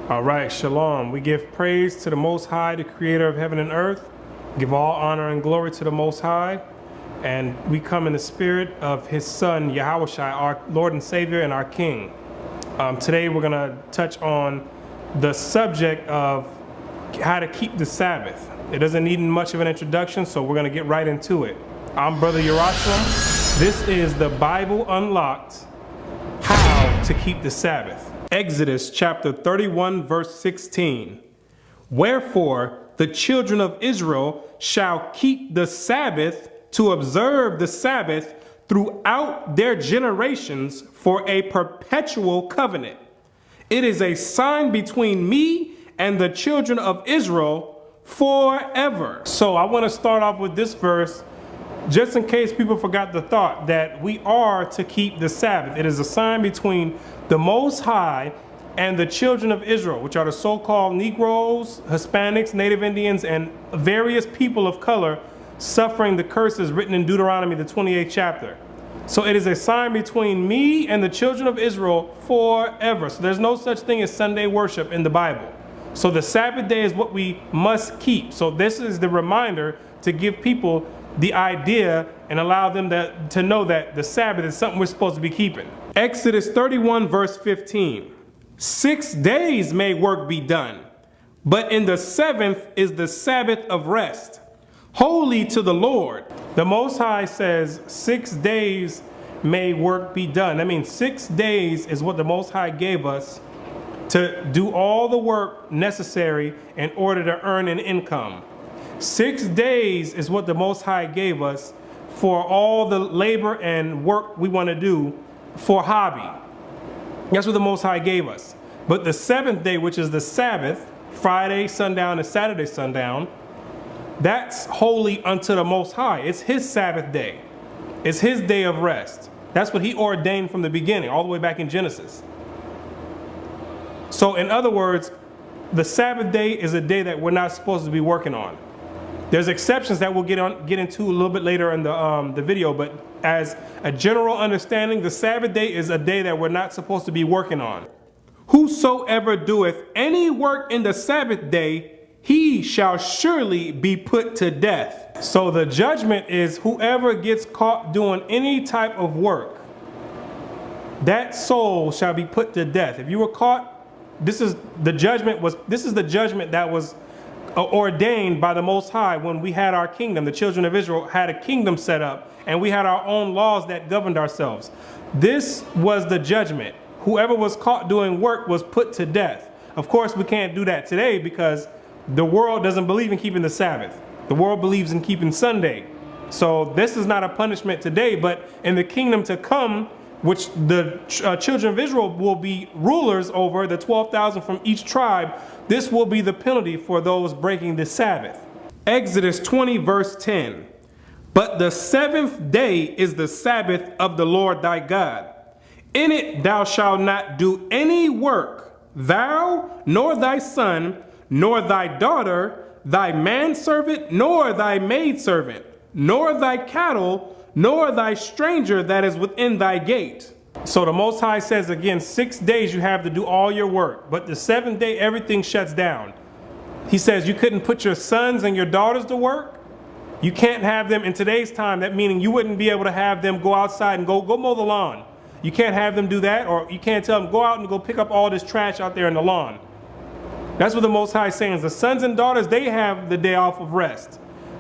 All right, shalom. We give praise to the Most High, the creator of heaven and earth. Give all honor and glory to the Most High. And we come in the spirit of his son, Yashar'al, our Lord and Savior and our King. Today we're going to touch on the subject of how to keep the Sabbath. It doesn't need much of an introduction, so we're going to get right into it. I'm Brother Yarashalam. This is the Bible Unlocked, How to Keep the Sabbath. Exodus chapter 31 verse 16. Wherefore the children of Israel shall keep the Sabbath to observe the Sabbath throughout their generations for a perpetual covenant. It is a sign between me and the children of Israel forever. So I want to start off with this verse just in case people forgot the thought that we are to keep the Sabbath. It is a sign between the Most High and the children of Israel, which are the so-called Negroes, Hispanics, Native Indians, and various people of color suffering the curses written in Deuteronomy, the 28th chapter. So it is a sign between me and the children of Israel forever. So there's no such thing as Sunday worship in the Bible. So the Sabbath day is what we must keep. So this is the reminder to give people the idea and allow them to know that the Sabbath is something we're supposed to be keeping. Exodus 31 verse 15. 6 days may work be done, but in the seventh is the Sabbath of rest, holy to the Lord. The Most High says 6 days may work be done. I mean, 6 days is what the Most High gave us to do all the work necessary in order to earn an income. 6 days is what the Most High gave us for all the labor and work we want to do for hobby. That's what the Most High gave us. But the seventh day, which is the Sabbath, Friday sundown and Saturday sundown, that's holy unto the Most High. It's his Sabbath day. It's his day of rest. That's what he ordained from the beginning, all the way back in Genesis. So in other words, the Sabbath day is a day that we're not supposed to be working on. There's exceptions that we'll get into a little bit later in the video, but as a general understanding, the Sabbath day is a day that we're not supposed to be working on. Whosoever doeth any work in the Sabbath day, he shall surely be put to death. So the judgment is whoever gets caught doing any type of work, that soul shall be put to death. If you were caught, this is the judgment that was ordained by the Most High when we had our kingdom. The children of Israel had a kingdom set up and we had our own laws that governed ourselves. This was the judgment. Whoever was caught doing work was put to death. Of course, we can't do that today because the world doesn't believe in keeping the Sabbath. The world believes in keeping Sunday. So this is not a punishment today, but in the kingdom to come, which the children of Israel will be rulers over, the 12,000 from each tribe, this will be the penalty for those breaking the Sabbath. Exodus 20 verse 10. But the seventh day is the Sabbath of the Lord thy God. In it thou shalt not do any work, thou, nor thy son, nor thy daughter, thy manservant, nor thy maidservant, nor thy cattle, nor thy stranger that is within thy gate. So the Most High says again, 6 days you have to do all your work, but the seventh day everything shuts down. He says you couldn't put your sons and your daughters to work. You can't have them in today's time, that meaning you wouldn't be able to have them go outside and go mow the lawn. You can't have them do that, or you can't tell them go out and go pick up all this trash out there in the lawn. That's what the Most High is saying. The sons and daughters, they have the day off of rest.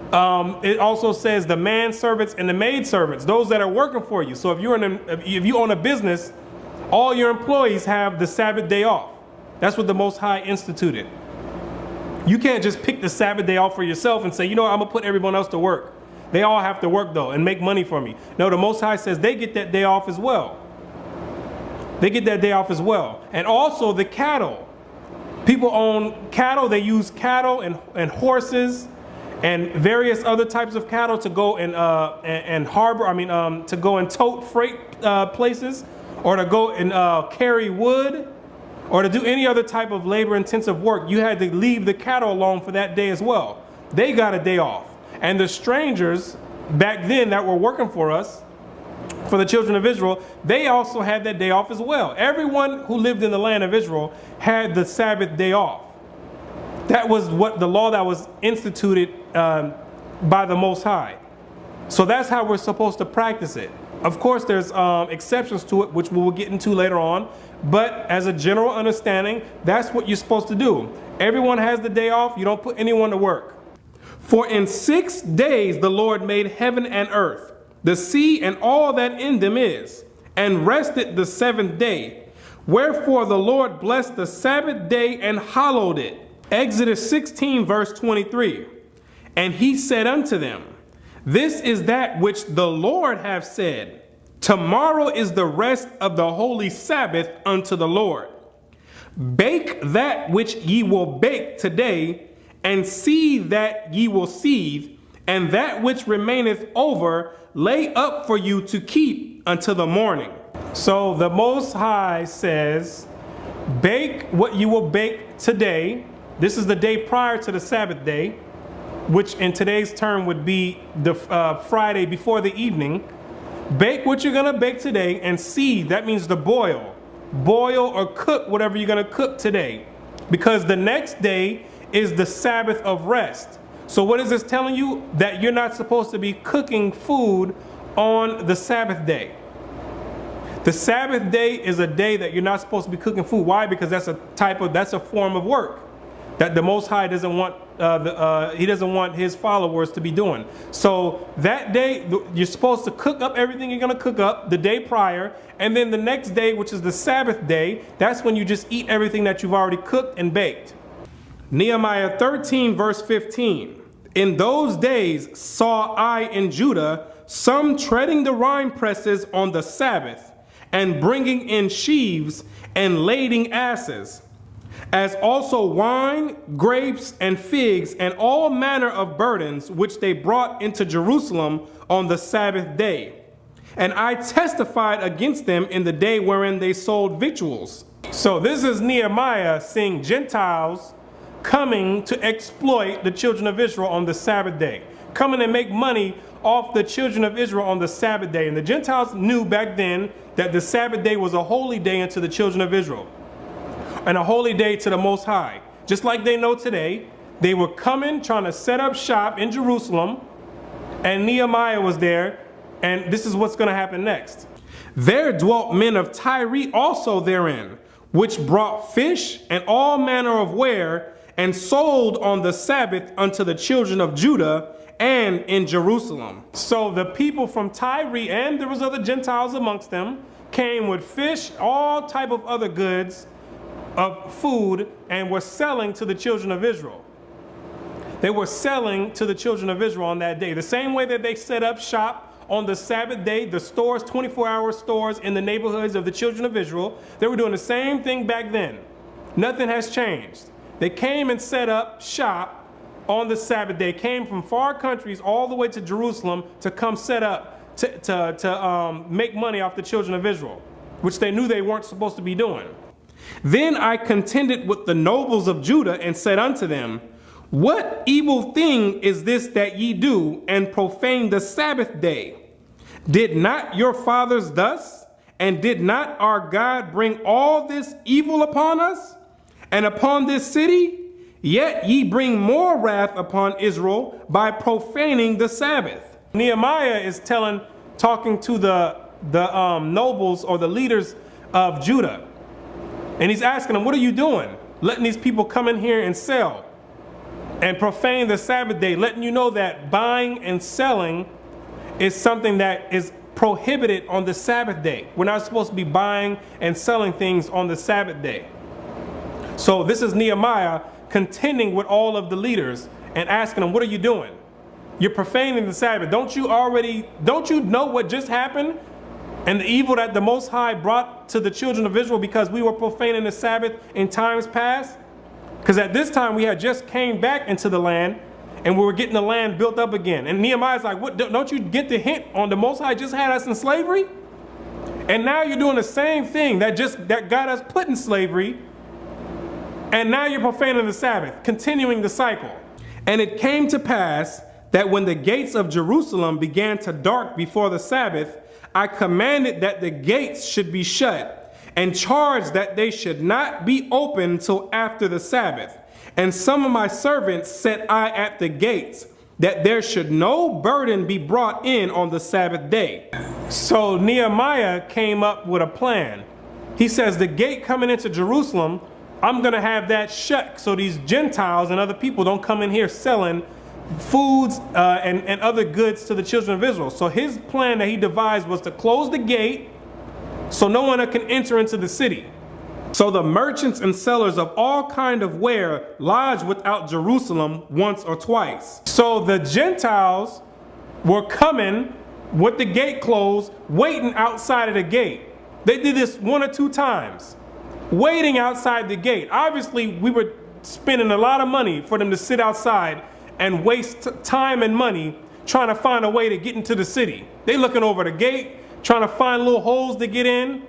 It also says the manservants and the maidservants, those that are working for you. So if you own a business, all your employees have the Sabbath day off. That's what the Most High instituted. You can't just pick the Sabbath day off for yourself and say, you know what, I'm going to put everyone else to work. They all have to work though and make money for me. No, the Most High says they get that day off as well. They get that day off as well. And also the cattle. People own cattle. They use cattle and horses and various other types of cattle to go and to go and tote freight places, or to go and carry wood, or to do any other type of labor-intensive work. You had to leave the cattle alone for that day as well. They got a day off. And the strangers back then that were working for us, for the children of Israel, they also had that day off as well. Everyone who lived in the land of Israel had the Sabbath day off. That was what the law that was instituted by the Most High. So that's how we're supposed to practice it. Of course, there's exceptions to it, which we will get into later on. But as a general understanding, that's what you're supposed to do. Everyone has the day off. You don't put anyone to work. For in 6 days the Lord made heaven and earth, the sea and all that in them is, and rested the 7th day. Wherefore the Lord blessed the Sabbath day and hallowed it. Exodus 16 verse 23. And he said unto them, this is that which the Lord hath said. Tomorrow is the rest of the holy Sabbath unto the Lord. Bake that which ye will bake today, and seethe that ye will seethe, and that which remaineth over lay up for you to keep until the morning. So the Most High says, bake what you will bake today. This is the day prior to the Sabbath day, which in today's term would be the Friday before the evening. Bake what you're going to bake today, and seethe, that means to boil. Boil or cook whatever you're going to cook today, because the next day is the Sabbath of rest. So what is this telling you? That you're not supposed to be cooking food on the Sabbath day. The Sabbath day is a day that you're not supposed to be cooking food. Why? Because that's a form of work that the Most High doesn't want. He doesn't want his followers to be doing. So that day, you're supposed to cook up everything you're going to cook up the day prior, and then the next day, which is the Sabbath day, that's when you just eat everything that you've already cooked and baked. Nehemiah 13 verse 15. In those days saw I in Judah some treading the wine presses on the Sabbath, and bringing in sheaves and lading asses, as also wine, grapes, and figs, and all manner of burdens, which they brought into Jerusalem on the Sabbath day. And I testified against them in the day wherein they sold victuals. So this is Nehemiah seeing Gentiles coming to exploit the children of Israel on the Sabbath day, coming and make money off the children of Israel on the Sabbath day. And the Gentiles knew back then that the Sabbath day was a holy day unto the children of Israel, and a holy day to the Most High. Just like they know today, they were coming, trying to set up shop in Jerusalem, and Nehemiah was there, and this is what's going to happen next. There dwelt men of Tyre also therein, which brought fish and all manner of ware, and sold on the Sabbath unto the children of Judah and in Jerusalem. So the people from Tyre, and there was other Gentiles amongst them, came with fish, all type of other goods of food, and were selling to the children of Israel. They were selling to the children of Israel on that day. The same way that they set up shop on the Sabbath day, the stores, 24-hour stores in the neighborhoods of the children of Israel, they were doing the same thing back then. Nothing has changed. They came and set up shop on the Sabbath day, came from far countries all the way to Jerusalem to come set up to make money off the children of Israel, which they knew they weren't supposed to be doing. Then I contended with the nobles of Judah and said unto them, what evil thing is this that ye do, and profane the Sabbath day? Did not your fathers thus? And did not our God bring all this evil upon us and upon this city? Yet ye bring more wrath upon Israel by profaning the Sabbath. Nehemiah is talking to the nobles or the leaders of Judah. And he's asking them, what are you doing? Letting these people come in here and sell and profane the Sabbath day, letting you know that buying and selling is something that is prohibited on the Sabbath day. We're not supposed to be buying and selling things on the Sabbath day. So this is Nehemiah contending with all of the leaders and asking them, what are you doing? You're profaning the Sabbath. Don't you know what just happened? And the evil that the Most High brought to the children of Israel because we were profaning the Sabbath in times past? Because at this time we had just came back into the land and we were getting the land built up again. And Nehemiah's like, what, don't you get the hint on the Most High just had us in slavery? And now you're doing the same thing that got us put in slavery. And now you're profaning the Sabbath, continuing the cycle. And it came to pass that when the gates of Jerusalem began to dark before the Sabbath, I commanded that the gates should be shut, and charged that they should not be opened till after the Sabbath. And some of my servants set I at the gates, that there should no burden be brought in on the Sabbath day. So Nehemiah came up with a plan. He says, the gate coming into Jerusalem, I'm going to have that shut so these Gentiles and other people don't come in here selling foods and other goods to the children of Israel. So his plan that he devised was to close the gate so no one can enter into the city. So the merchants and sellers of all kind of ware lodged without Jerusalem once or twice. So the Gentiles were coming with the gate closed, waiting outside of the gate. They did this 1 or 2 times, waiting outside the gate. Obviously, we were spending a lot of money for them to sit outside and waste time and money trying to find a way to get into the city. They looking over the gate, trying to find little holes to get in,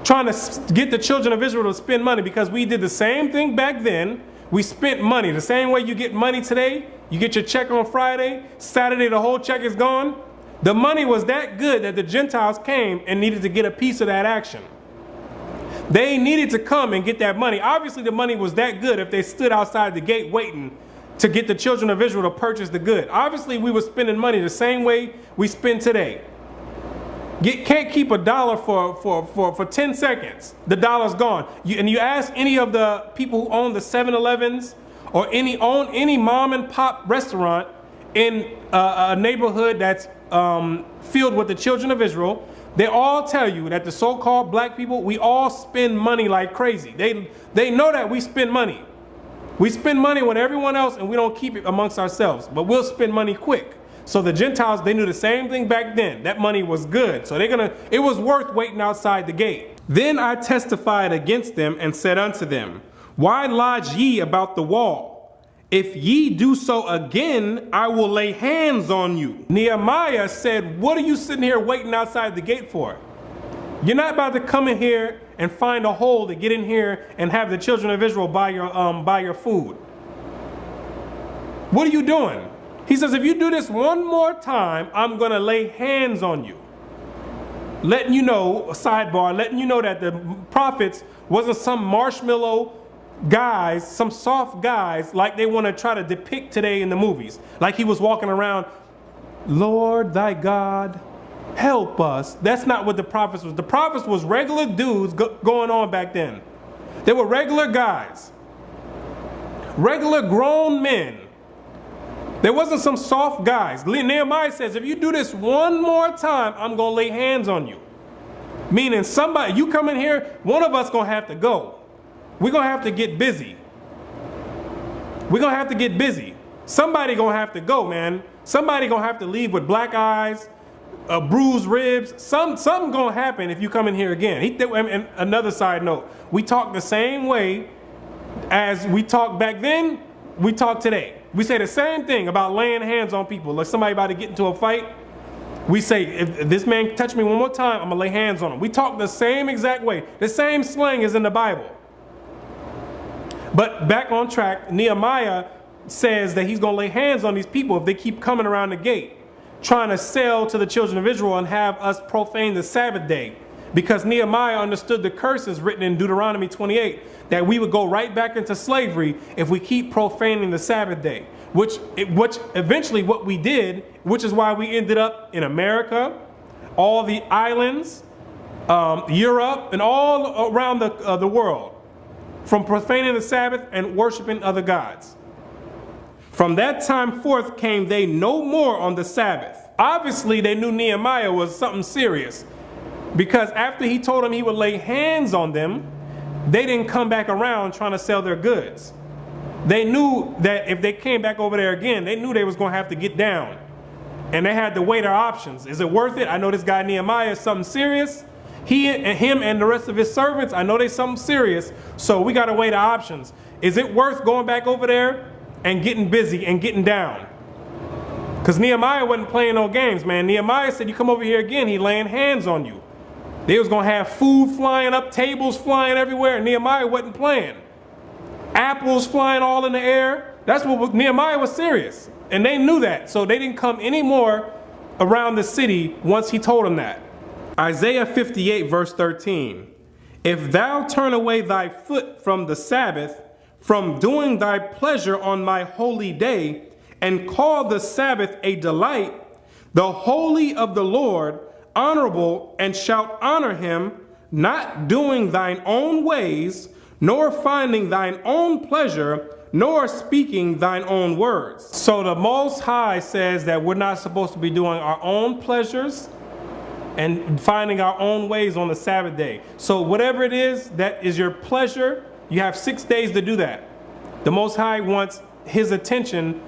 trying to get the children of Israel to spend money, because we did the same thing back then. We spent money the same way you get money today. You get your check on Friday, Saturday the whole check is gone. The money was that good that the Gentiles came and needed to get a piece of that action. They needed to come and get that money. Obviously the money was that good if they stood outside the gate waiting to get the children of Israel to purchase the good. Obviously we were spending money the same way we spend today. Can't keep a dollar for 10 seconds. The dollar's gone. And you ask any of the people who own the 7-Elevens or own any mom and pop restaurant in a neighborhood that's filled with the children of Israel, they all tell you that the so-called black people, we all spend money like crazy. They know that we spend money. We spend money with everyone else and we don't keep it amongst ourselves, but we'll spend money quick. So the Gentiles, they knew the same thing back then. That money was good. So it was worth waiting outside the gate. Then I testified against them and said unto them, why lodge ye about the wall? If ye do so again, I will lay hands on you. Nehemiah said, what are you sitting here waiting outside the gate for? You're not about to come in here and find a hole to get in here and have the children of Israel buy your food. What are you doing? He says, if you do this one more time, I'm going to lay hands on you. Letting you know, a sidebar, letting you know that the prophets wasn't some marshmallow guys, some soft guys like they want to try to depict today in the movies. Like he was walking around, Lord thy God, help us. That's not what the prophets was. The prophets was regular dudes going on back then. They were regular guys, regular grown men. There wasn't some soft guys. Nehemiah says, if you do this one more time, I'm going to lay hands on you. Meaning somebody, you come in here, one of us going to have to go. We're going to have to get busy. We're going to have to get busy. Somebody going to have to go, man. Somebody going to have to leave with black eyes, bruised ribs. Something going to happen if you come in here again. And another side note, we talk the same way as we talked back then, we talk today. We say the same thing about laying hands on people. Like somebody about to get into a fight, we say, if this man touch me one more time, I'm going to lay hands on him. We talk the same exact way. The same slang is in the Bible. But back on track, Nehemiah says that he's going to lay hands on these people if they keep coming around the gate, trying to sell to the children of Israel and have us profane the Sabbath day. Because Nehemiah understood the curses written in Deuteronomy 28, that we would go right back into slavery if we keep profaning the Sabbath day, which eventually what we did, which is why we ended up in America, all the islands, Europe, and all around the world, from profaning the Sabbath and worshiping other gods. From that time forth came they no more on the Sabbath. Obviously, they knew Nehemiah was something serious, because after he told them he would lay hands on them, they didn't come back around trying to sell their goods. They knew that if they came back over there again, they knew they was going to have to get down. And they had to weigh their options. Is it worth it? I know this guy Nehemiah is something serious. Him and the rest of his servants, I know they something serious. So we got to weigh the options. Is it worth going back over there and getting busy and getting down? Because Nehemiah wasn't playing no games, man. Nehemiah said, you come over here again, he laying hands on you. They was going to have food flying up, tables flying everywhere, and Nehemiah wasn't playing. Apples flying all in the air. That's what Nehemiah was serious. And they knew that. So they didn't come anymore around the city once he told them that. Isaiah 58 verse 13. If thou turn away thy foot from the Sabbath, from doing thy pleasure on my holy day, and call the Sabbath a delight, the holy of the Lord honorable, and shalt honor him, not doing thine own ways, nor finding thine own pleasure, nor speaking thine own words. So the Most High says that we're not supposed to be doing our own pleasures and finding our own ways on the Sabbath day. So whatever it is that is your pleasure, you have 6 days to do that. The Most High wants his attention,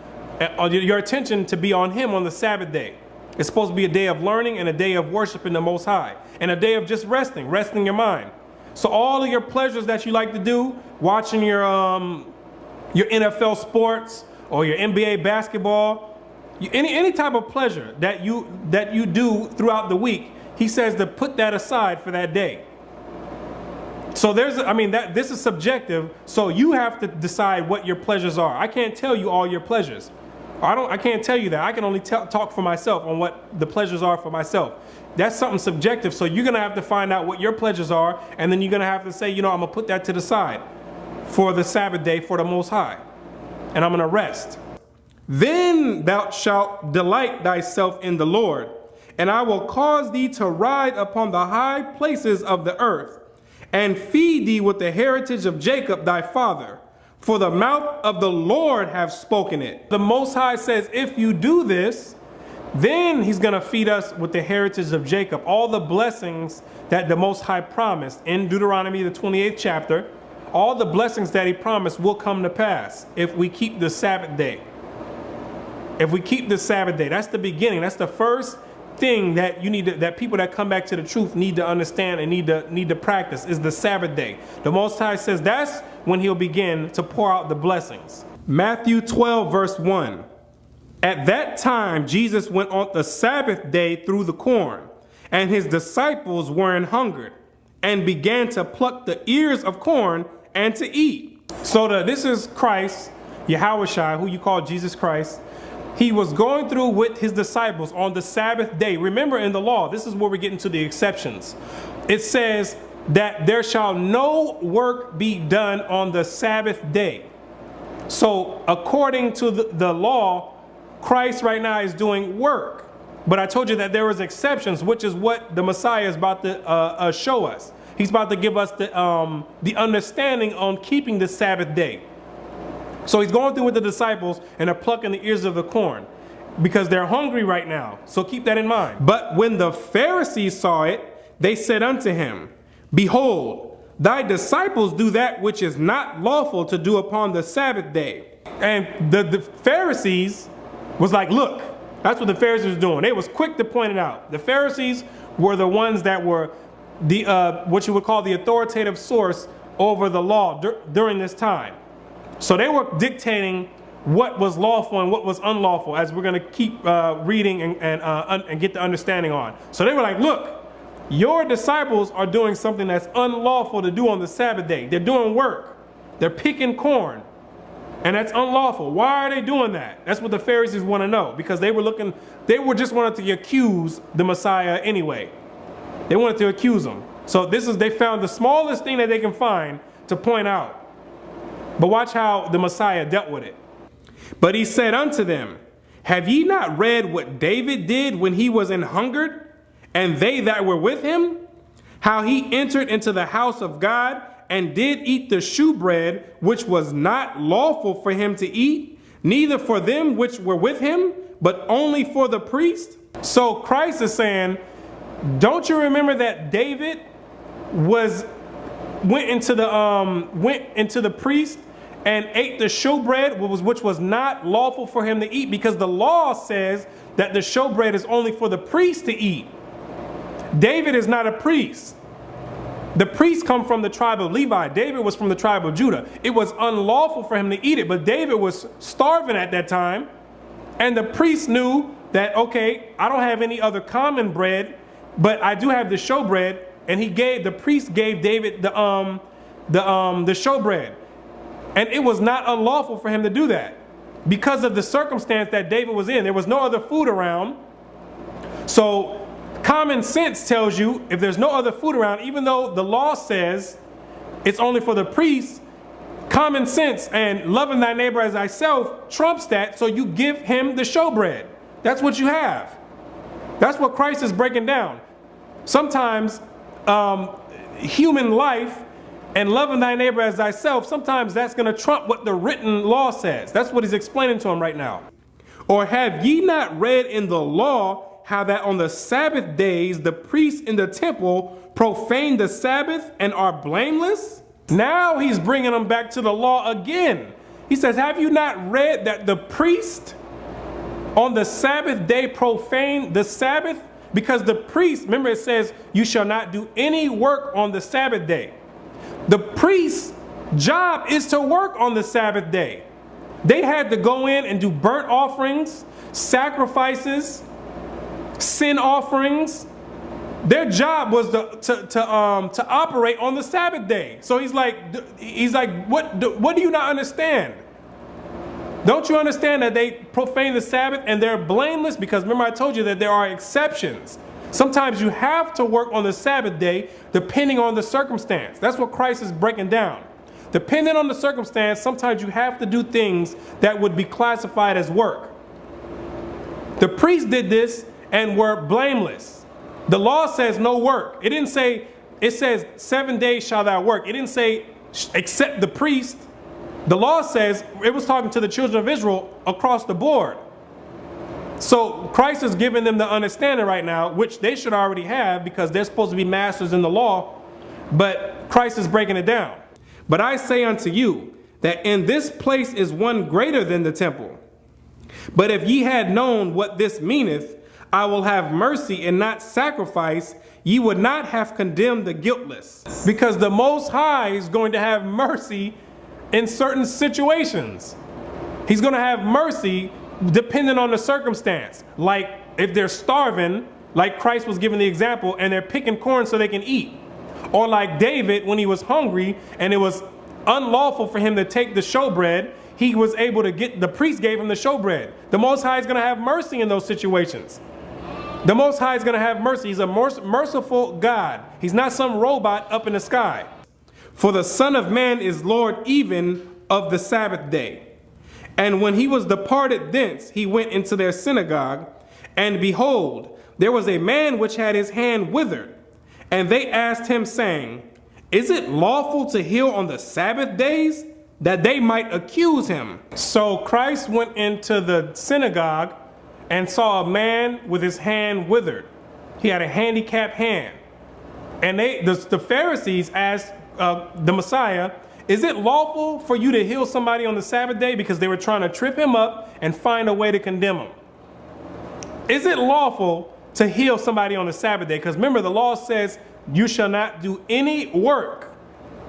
your attention to be on him on the Sabbath day. It's supposed to be a day of learning and a day of worshiping the Most High, and a day of just resting your mind. So all of your pleasures that you like to do, watching your NFL sports or your NBA basketball, any type of pleasure that you do throughout the week, he says to put that aside for that day. So this is subjective. So you have to decide what your pleasures are. I can't tell you all your pleasures. I can't tell you that. I can only talk for myself on what the pleasures are for myself. That's something subjective. So you're gonna have to find out what your pleasures are, and then you're gonna have to say, I'm gonna put that to the side for the Sabbath day for the Most High, and I'm gonna rest. Then thou shalt delight thyself in the Lord, and I will cause thee to ride upon the high places of the earth, and feed thee with the heritage of Jacob thy father. For the mouth of the Lord have spoken it. The Most High says, if you do this, then he's going to feed us with the heritage of Jacob. All the blessings that the Most High promised in Deuteronomy, the 28th chapter, all the blessings that he promised will come to pass if we keep the Sabbath day. If we keep the Sabbath day, that's the beginning. That's the first thing that that people that come back to the truth need to understand and need to practice, is the Sabbath day. The Most High says that's when he'll begin to pour out the blessings. Matthew 12 verse 1. At that time Jesus went on the Sabbath day through the corn, and his disciples were an hungered, and began to pluck the ears of corn and to eat. So this is Christ, Yahushua, who you call Jesus Christ. He was going through with his disciples on the Sabbath day. Remember, in the law, this is where we get into the exceptions. It says that there shall no work be done on the Sabbath day. So according to the law, Christ right now is doing work. But I told you that there was exceptions, which is what the Messiah is about to show us. He's about to give us the understanding on keeping the Sabbath day. So he's going through with the disciples, and they're plucking the ears of the corn because they're hungry right now. So keep that in mind. But when the Pharisees saw it, they said unto him, Behold, thy disciples do that which is not lawful to do upon the Sabbath day. And the Pharisees was like, look, that's what the Pharisees were doing. They was quick to point it out. The Pharisees were the ones that were the what you would call the authoritative source over the law during this time. So they were dictating what was lawful and what was unlawful, as we're going to keep reading and get the understanding on. So they were like, look, your disciples are doing something that's unlawful to do on the Sabbath day. They're doing work. They're picking corn. And that's unlawful. Why are they doing that? That's what the Pharisees want to know, because they were just wanted to accuse the Messiah anyway. They wanted to accuse him. So they found the smallest thing that they can find to point out. But watch how the Messiah dealt with it. But he said unto them, Have ye not read what David did when he was an hungered, and they that were with him? How he entered into the house of God, and did eat the shewbread, which was not lawful for him to eat, neither for them which were with him, but only for the priest? So Christ is saying, don't you remember that David went into the priest and ate the showbread, which was not lawful for him to eat, because the law says that the showbread is only for the priest to eat. David is not a priest. The priests come from the tribe of Levi. David was from the tribe of Judah. It was unlawful for him to eat it, but David was starving at that time, and the priest knew that, okay, I don't have any other common bread, but I do have the showbread, and the priest gave David the showbread. And it was not unlawful for him to do that because of the circumstance that David was in. There was no other food around. So Common sense tells you if there's no other food around, even though the law says it's only for the priests, common sense and loving thy neighbor as thyself trumps that, so you give him the showbread. That's what you have. That's what Christ is breaking down. Sometimes human life and loving thy neighbor as thyself, sometimes that's going to trump what the written law says. That's what he's explaining to him right now. Or have ye not read in the law how that on the Sabbath days the priests in the temple profane the Sabbath and are blameless? Now he's bringing them back to the law again. He says, have you not read that the priest on the Sabbath day profane the Sabbath? Because the priest, remember it says, you shall not do any work on the Sabbath day. The priest's job is to work on the Sabbath day. They had to go in and do burnt offerings, sacrifices, sin offerings. Their job was to operate on the Sabbath day. So he's like, what do you not understand? Don't you understand that they profane the Sabbath and they're blameless? Because remember I told you that there are exceptions. Sometimes you have to work on the Sabbath day depending on the circumstance. That's what Christ is breaking down. Depending on the circumstance, sometimes you have to do things that would be classified as work. The priests did this and were blameless. The law says no work. It didn't say, it says 7 days shall thou work. It didn't say except the priest. The law says, it was talking to the children of Israel across the board. So Christ is giving them the understanding right now, which they should already have because they're supposed to be masters in the law, but Christ is breaking it down. But I say unto you that in this place is one greater than the temple. But if ye had known what this meaneth, I will have mercy and not sacrifice, ye would not have condemned the guiltless. Because the Most High is going to have mercy in certain situations. He's going to have mercy depending on the circumstance. Like if they're starving, like Christ was giving the example, and they're picking corn so they can eat. Or like David, when he was hungry and it was unlawful for him to take the showbread, he was able to get, the priest gave him the showbread. The Most High is going to have mercy in those situations. The Most High is going to have mercy. He's a merciful God. He's not some robot up in the sky. For the Son of Man is Lord even of the Sabbath day. And when he was departed thence, he went into their synagogue, and behold, there was a man which had his hand withered. And they asked him, saying, is it lawful to heal on the Sabbath days? That they might accuse him. So Christ went into the synagogue and saw a man with his hand withered. He had a handicapped hand. And the Pharisees asked the Messiah, is it lawful for you to heal somebody on the Sabbath day? Because they were trying to trip him up and find a way to condemn him. Is it lawful to heal somebody on the Sabbath day? Because remember, the law says you shall not do any work.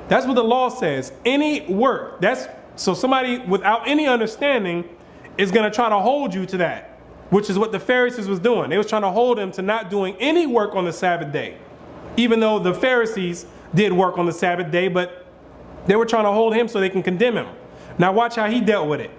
That's what the law says, any work. So somebody without any understanding is going to try to hold you to that, which is what the Pharisees was doing. They was trying to hold him to not doing any work on the Sabbath day, even though the Pharisees did work on the Sabbath day, but they were trying to hold him so they can condemn him. Now watch how he dealt with it.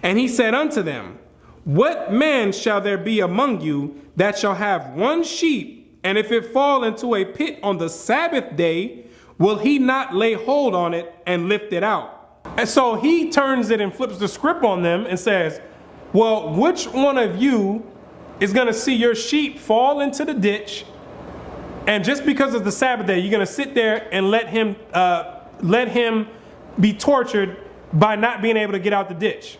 And he said unto them, what man shall there be among you that shall have one sheep, and if it fall into a pit on the Sabbath day, will he not lay hold on it and lift it out? And so he turns it and flips the script on them and says, well, which one of you is going to see your sheep fall into the ditch, and just because it's the Sabbath day, you're going to sit there and let him be tortured by not being able to get out the ditch?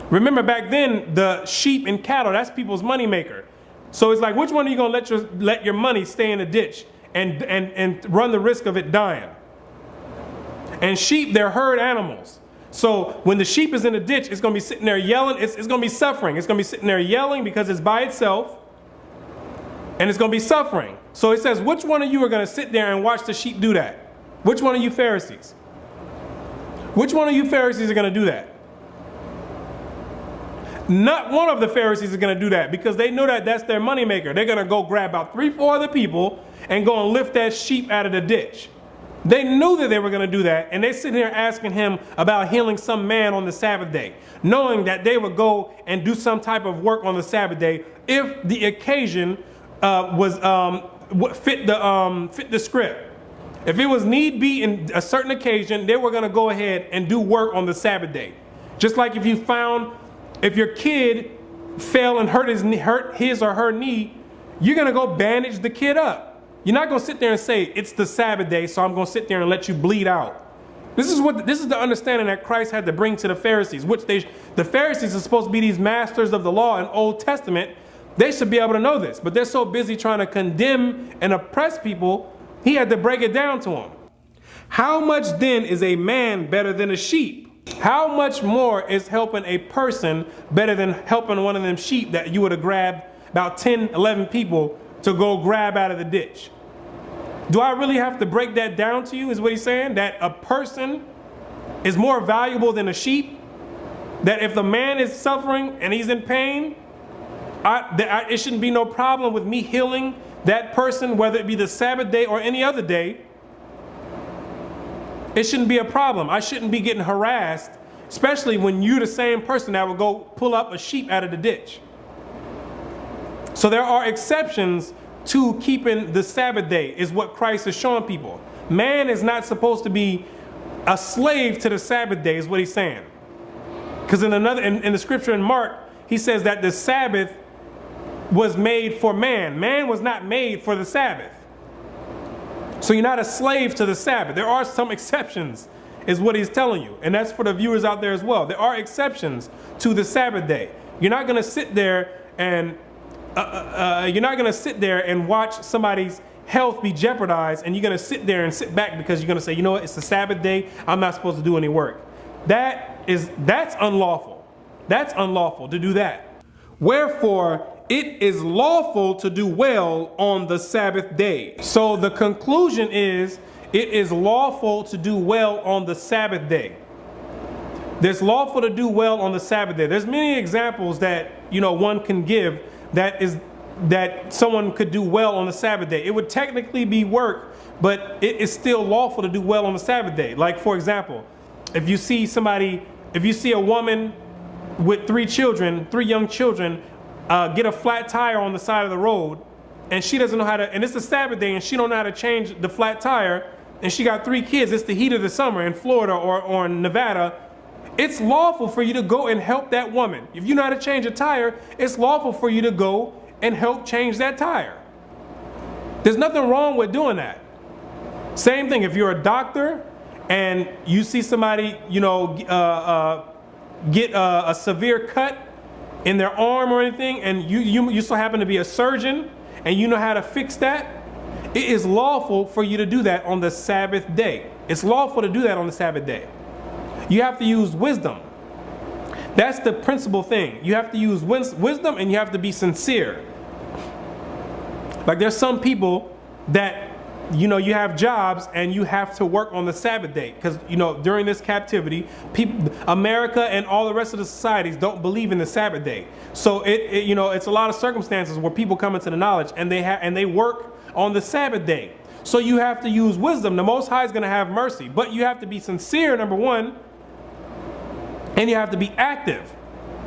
Remember back then, the sheep and cattle, that's people's money maker. So it's like, which one are you going to let your money stay in the ditch and run the risk of it dying? And sheep, they're herd animals. So when the sheep is in the ditch, it's going to be sitting there yelling. It's going to be suffering. It's going to be sitting there yelling because it's by itself. And it's going to be suffering. So it says, which one of you are going to sit there and watch the sheep do that? Which one of you Pharisees? Which one of you Pharisees are going to do that? Not one of the Pharisees is going to do that, because they know that that's their moneymaker. They're going to go grab about 3-4 other people and go and lift that sheep out of the ditch. They knew that they were going to do that, and they're sitting here asking him about healing some man on the Sabbath day, knowing that they would go and do some type of work on the Sabbath day if the occasion fit the script. If it was need be in a certain occasion, they were going to go ahead and do work on the Sabbath day. Just like if your kid fell and hurt his or her knee, you're going to go bandage the kid up. You're not going to sit there and say, it's the Sabbath day, so I'm going to sit there and let you bleed out. This is the understanding that Christ had to bring to the Pharisees, which the Pharisees are supposed to be these masters of the law in Old Testament. They should be able to know this, but they're so busy trying to condemn and oppress people, he had to break it down to them. How much then is a man better than a sheep? How much more is helping a person better than helping one of them sheep that you would have grabbed about 10, 11 people to go grab out of the ditch? Do I really have to break that down to you, is what he's saying? That a person is more valuable than a sheep? That if the man is suffering and he's in pain, it shouldn't be no problem with me healing that person, whether it be the Sabbath day or any other day. It shouldn't be a problem. I shouldn't be getting harassed, especially when you're the same person that would go pull up a sheep out of the ditch. So there are exceptions to keeping the Sabbath day, is what Christ is showing people. Man is not supposed to be a slave to the Sabbath day, is what he's saying. Because in the scripture in Mark, he says that the Sabbath was made for man. Man was not made for the Sabbath. So you're not a slave to the Sabbath. There are some exceptions, is what he's telling you. And that's for the viewers out there as well. There are exceptions to the Sabbath day. You're not going to sit there and watch somebody's health be jeopardized, and you're going to sit there and sit back because you're going to say, you know what, it's the Sabbath day, I'm not supposed to do any work. That's unlawful. That's unlawful to do that. Wherefore, it is lawful to do well on the Sabbath day. So the conclusion is, it is lawful to do well on the Sabbath day. It's lawful to do well on the Sabbath day. There's many examples that, one can give that someone could do well on the Sabbath day. It would technically be work, but it is still lawful to do well on the Sabbath day. Like, for example, if you see a woman with three young children, get a flat tire on the side of the road, and she doesn't know how to, and it's the Sabbath day, and she don't know how to change the flat tire, and she got 3 kids, it's the heat of the summer in Florida or in Nevada, it's lawful for you to go and help that woman. If you know how to change a tire, it's lawful for you to go and help change that tire. There's nothing wrong with doing that. Same thing, if you're a doctor and you see somebody, get a severe cut in their arm or anything, and you so happen to be a surgeon and you know how to fix that, it is lawful for you to do that on the Sabbath day. It's lawful to do that on the Sabbath day. You have to use wisdom. That's the principal thing. You have to use wisdom, and you have to be sincere. Like, there's some people that, you have jobs and you have to work on the Sabbath day because, during this captivity, America and all the rest of the societies don't believe in the Sabbath day. So it's a lot of circumstances where people come into the knowledge and they work on the Sabbath day. So you have to use wisdom. The Most High is going to have mercy, but you have to be sincere, number one, and you have to be active.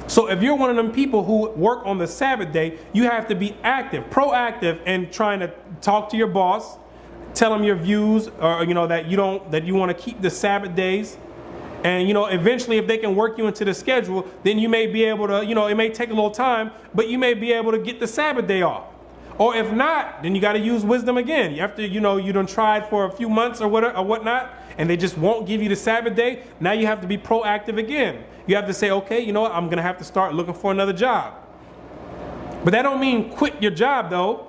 So if you're one of them people who work on the Sabbath day, you have to be active, proactive, and trying to talk to your boss, tell them your views, or that you want to keep the Sabbath days. And eventually, if they can work you into the schedule, then you may be able to, it may take a little time, but you may be able to get the Sabbath day off. Or if not, then you got to use wisdom again. You have to, you done tried for a few months or whatnot, and they just won't give you the Sabbath day. Now you have to be proactive again. You have to say, okay, you know what, I'm going to have to start looking for another job. But that don't mean quit your job, though.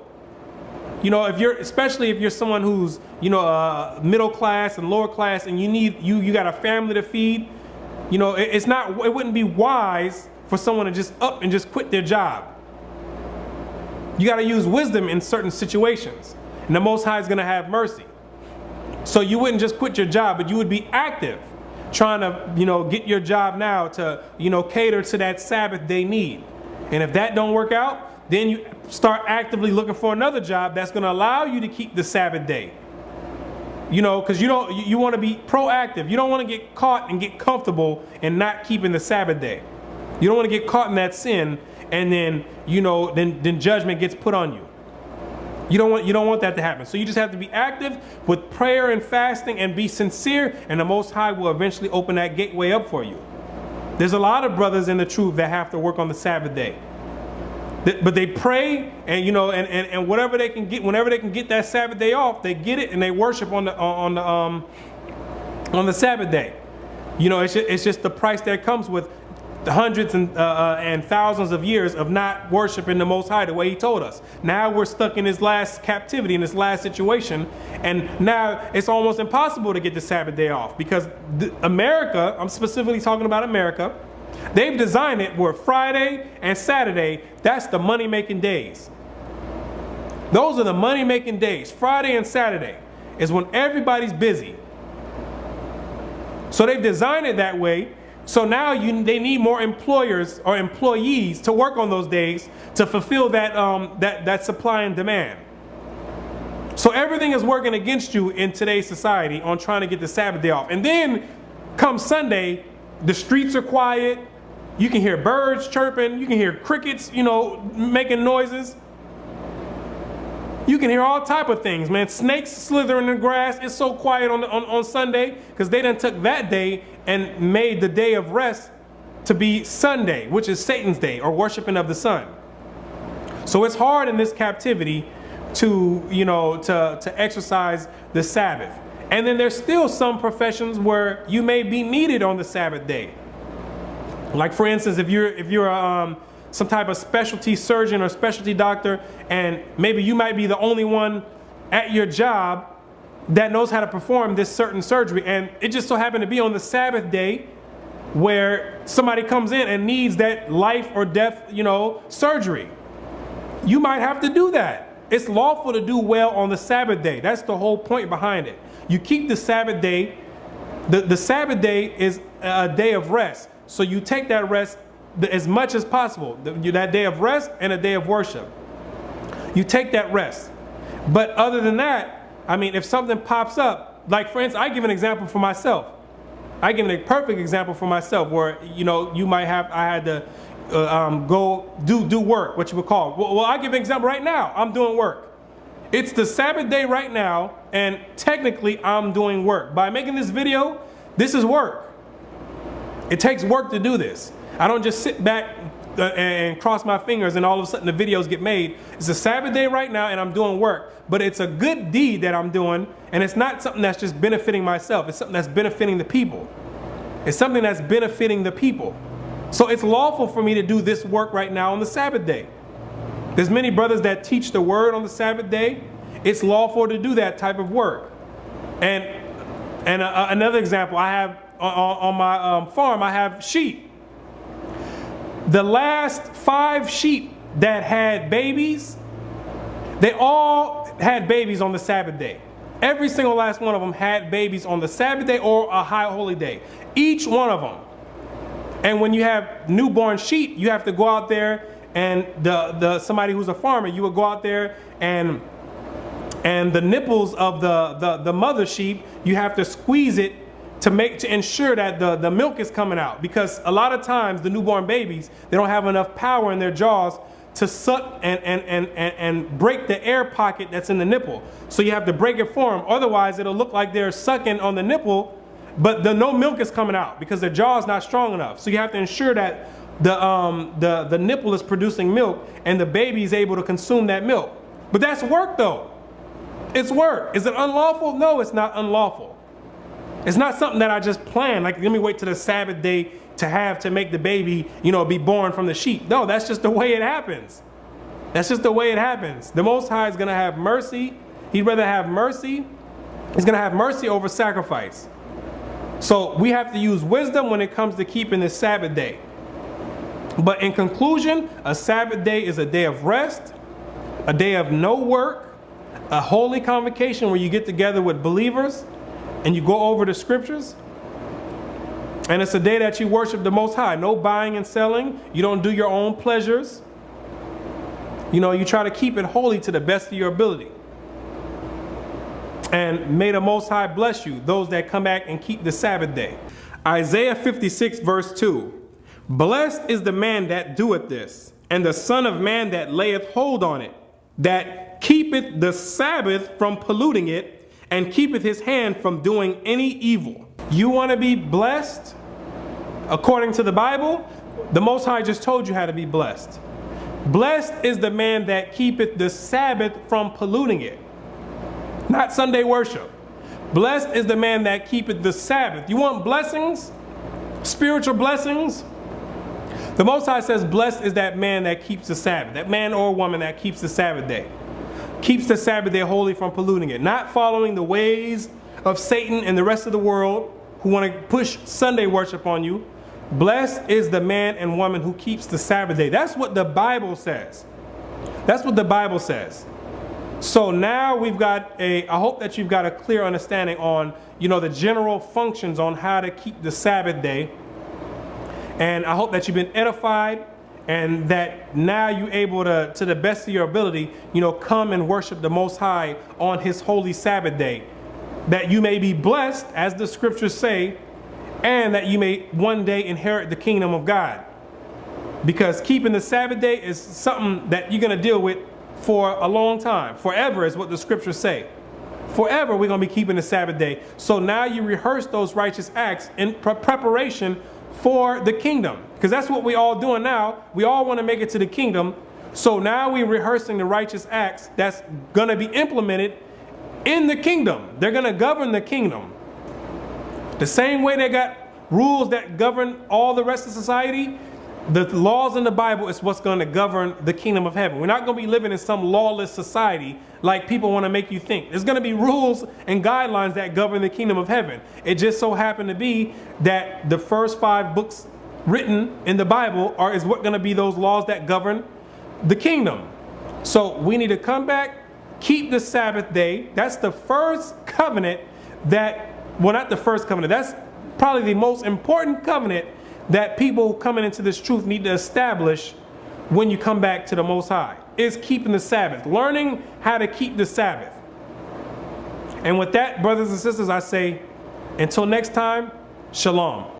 Especially if you're someone who's, middle class and lower class, and you got a family to feed, it wouldn't be wise for someone to just up and just quit their job. You got to use wisdom in certain situations, and the Most High is going to have mercy. So you wouldn't just quit your job, but you would be active, trying to, get your job now to, cater to that Sabbath day need. And if that don't work out, then you start actively looking for another job that's going to allow you to keep the Sabbath day. Because you want to be proactive. You don't want to get caught and get comfortable and not keeping the Sabbath day. You don't want to get caught in that sin, and then, then judgment gets put on you. You don't want that to happen. So you just have to be active with prayer and fasting and be sincere, and the Most High will eventually open that gateway up for you. There's a lot of brothers in the truth that have to work on the Sabbath day. But they pray, and and whatever they can get, whenever they can get that Sabbath day off, they get it and they worship on the Sabbath day. It's just the price that comes with the hundreds and thousands of years of not worshiping the Most High the way He told us. Now we're stuck in this last captivity, in this last situation, and now it's almost impossible to get the Sabbath day off because America, I'm specifically talking about America, they've designed it where Friday and Saturday, that's the money-making days. Those are the money-making days. Friday and Saturday is when everybody's busy. So they've designed it that way. So now they need more employers or employees to work on those days to fulfill that supply and demand. So everything is working against you in today's society on trying to get the Sabbath day off. And then come Sunday, the streets are quiet. You can hear birds chirping. You can hear crickets, making noises. You can hear all type of things, man. Snakes slither in the grass. It's so quiet on Sunday because they done took that day and made the day of rest to be Sunday, which is Satan's day, or worshiping of the sun. So it's hard in this captivity to exercise the Sabbath. And then there's still some professions where you may be needed on the Sabbath day. Like for instance, if you're some type of specialty surgeon or specialty doctor, and maybe you might be the only one at your job that knows how to perform this certain surgery, and it just so happened to be on the Sabbath day where somebody comes in and needs that life or death, surgery. You might have to do that. It's lawful to do well on the Sabbath day. That's the whole point behind it. You keep the Sabbath day. The Sabbath day is a day of rest. So you take that rest as much as possible. That day of rest and a day of worship. You take that rest. But other than that, if something pops up, like for instance, I give an example for myself. I give a perfect example for myself where, I had to go do work, what you would call. Well, I give an example right now. I'm doing work. It's the Sabbath day right now, and technically I'm doing work. By making this video, this is work. It takes work to do this. I don't just sit back and cross my fingers and all of a sudden the videos get made. It's a Sabbath day right now and I'm doing work. But it's a good deed that I'm doing, and it's not something that's just benefiting myself. It's something that's benefiting the people. It's something that's benefiting the people. So it's lawful for me to do this work right now on the Sabbath day. There's many brothers that teach the word on the Sabbath day. It's lawful to do that type of work. And another example, I have on my farm, I have sheep. The last 5 sheep that had babies, they all had babies on the Sabbath day. Every single last one of them had babies on the Sabbath day or a high holy day. Each one of them. And when you have newborn sheep, you have to go out there, and somebody who's a farmer, you would go out there and the nipples of the mother sheep, you have to squeeze it to ensure that the milk is coming out, because a lot of times the newborn babies, they don't have enough power in their jaws to suck and break the air pocket that's in the nipple. So you have to break it for them. Otherwise, it'll look like they're sucking on the nipple, but no milk is coming out because their jaw is not strong enough. So you have to ensure that the nipple is producing milk and the baby is able to consume that milk. But that's work though. It's work. Is it unlawful? No, it's not unlawful. It's not something that I just planned, like let me wait till the Sabbath day to make the baby, be born from the sheep. No, that's just the way it happens. That's just the way it happens. The Most High is going to have mercy. He'd rather have mercy. He's going to have mercy over sacrifice. So we have to use wisdom when it comes to keeping the Sabbath day. But in conclusion, a Sabbath day is a day of rest, a day of no work, a holy convocation where you get together with believers and you go over the scriptures. And it's a day that you worship the Most High. No buying and selling. You don't do your own pleasures. You try to keep it holy to the best of your ability. And may the Most High bless you, those that come back and keep the Sabbath day. Isaiah 56 verse 2. Blessed is the man that doeth this, and the son of man that layeth hold on it, that keepeth the Sabbath from polluting it, and keepeth his hand from doing any evil. You want to be blessed? According to the Bible, the Most High just told you how to be blessed. Blessed is the man that keepeth the Sabbath from polluting it. Not Sunday worship. Blessed is the man that keepeth the Sabbath. You want blessings? Spiritual blessings? The Most High says blessed is that man that keeps the Sabbath. That man or woman that keeps the Sabbath day. Keeps the Sabbath day holy from polluting it. Not following the ways of Satan and the rest of the world who want to push Sunday worship on you. Blessed is the man and woman who keeps the Sabbath day. That's what the Bible says. That's what the Bible says. So now we've got I hope that you've got a clear understanding on, the general functions on how to keep the Sabbath day. And I hope that you've been edified and that now you're able to the best of your ability, come and worship the Most High on his holy Sabbath day. That you may be blessed, as the scriptures say, and that you may one day inherit the kingdom of God. Because keeping the Sabbath day is something that you're going to deal with for a long time. Forever is what the scriptures say. Forever we're going to be keeping the Sabbath day. So now you rehearse those righteous acts in preparation for the kingdom. Because that's what we all doing now. We all want to make it to the kingdom. So now we're rehearsing the righteous acts that's going to be implemented in the kingdom. They're going to govern the kingdom. The same way they got rules that govern all the rest of society, the laws in the Bible is what's going to govern the kingdom of heaven. We're not going to be living in some lawless society like people want to make you think. There's going to be rules and guidelines that govern the kingdom of heaven. It just so happened to be that the first 5 books written in the Bible is what going to be those laws that govern the kingdom. So we need to come back, keep the Sabbath day. That's the first covenant not the first covenant. That's probably the most important covenant that people coming into this truth need to establish when you come back to the Most High, is keeping the Sabbath, learning how to keep the Sabbath. And with that, brothers and sisters, I say, until next time, shalom.